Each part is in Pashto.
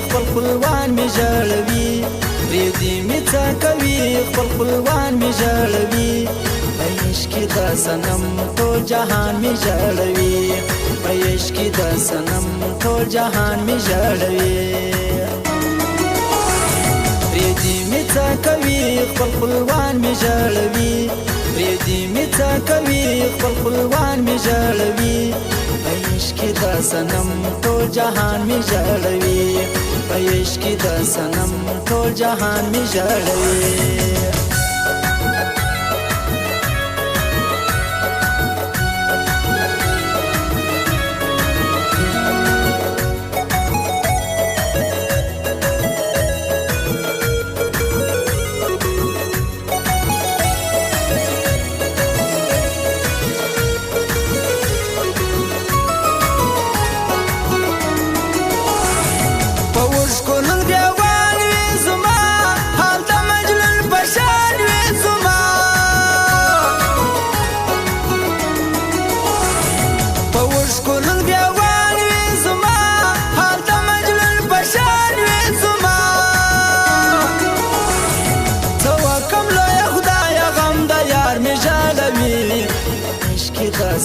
خپل خپلوان می ژړوي پرېږدي مې څه کوي خپل خپلوان می ژړوي په عشق کې د صنم ټول جهان می ژړوي په عشق کې د صنم ټول جهان می ژړوي پرېږدي مې څه کوي خپل خپلوان می ژړوي پرېږدي مې څه کوي خپل خپلوان می ژړوي په عشق کې د صنم ټول جهان می ژړوي په عشق کې د صنم ټول جهان می ژړوي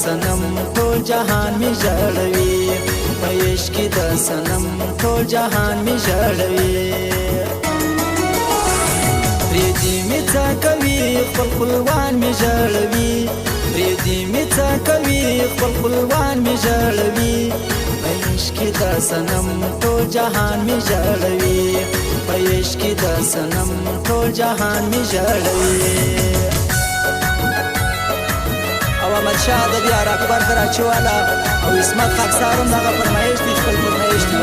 صنم ټول جهان می ژړوي په عشق کې د صنم ټول جهان می ژړوي پرېږدي مې څه کوي خپل خپلوان می ژړوي پرېږدي مې څه کوي خپل خپلوان می ژړوي په عشق کې د صنم ټول جهان می ژړوي په عشق کې د صنم ټول جهان می ژړوي او احمد شاه د بیا اکبر کراچي والا او عصمت خاکسار هم دغه فرمایش دي خپل فرمایش دي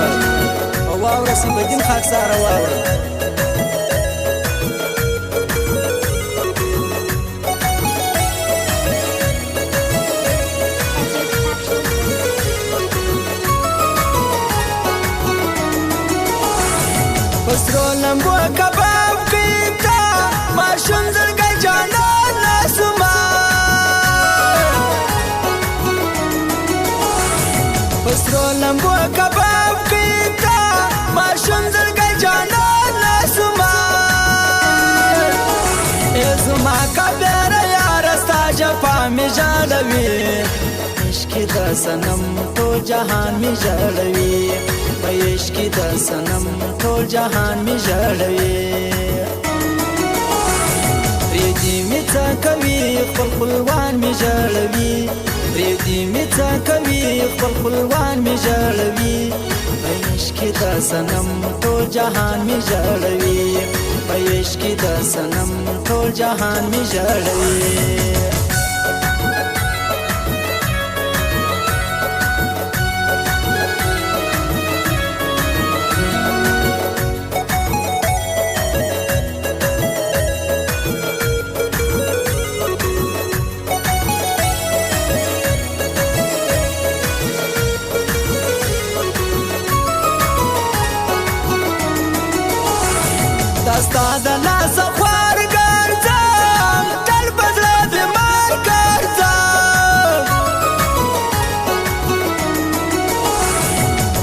او واوره سیف الدین خاکسار واوره پسرو لمبو کباب کې تا ماشوم زړګی جانان ناسوما پسرو لمبو کباب کې تا ماشوم زړګی جانان ناسوما ای زما کبیر یار ستا جفا می ژړوي عشق کې د صنم ټول جهان می ژړوي په عشق کې د صنم ټول جهان می ژړوي پرېږدي مې څه کوي خپل خپلوان می ژړوي پرېږدي مې څه کوي خپل خپلوان می ژړوي په عشق کې د صنم ټول جهان می ژړوي په عشق کې د صنم ټول جهان می ژړوي دستا د لاسه خوار ګرځم تل په زړه بیمار ګرځم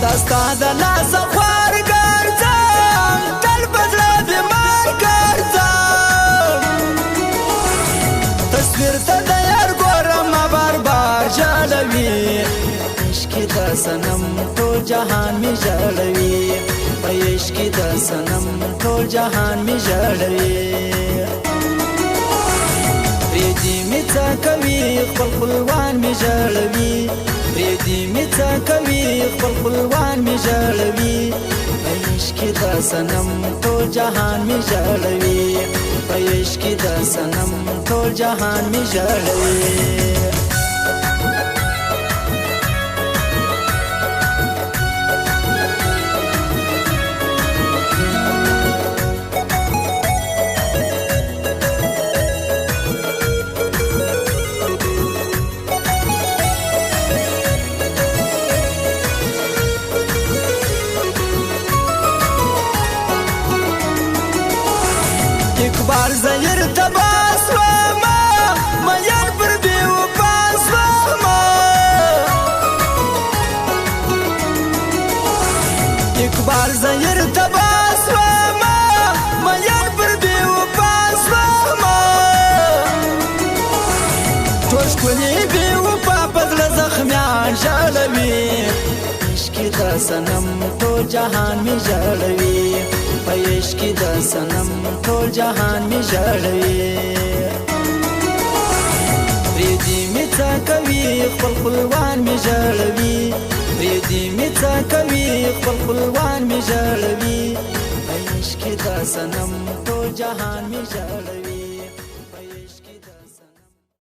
دستا د لاسه خوار ګرځم تل په زړه بیمار ګرځم تصویر ته د یار ګورم بار بار ژړوي عشق کې د صنم ټول جهان می ژړوي په عشق کې د صنم ټول جهان می ژړوي پرېږدي مې څه کوي خپل خپلوان می ژړوي پرېږدي مې څه کوي خپل خپلوان می ژړوي په عشق کې د صنم ټول جهان می ژړوي په عشق کې د صنم ټول جهان می ژړوي اقبال زیر تباس وما میان پر بیو پاس وما اقبال زیر سنم ټول جهان می ژړوي په عشق کې دا سنم ټول جهان می ژړوي پریدي می څه کوي خپل خپلوان می ژړوي پریدي می څه کوي خپل خپلوان می ژړوي په عشق کې دا سنم ټول جهان می ژړوي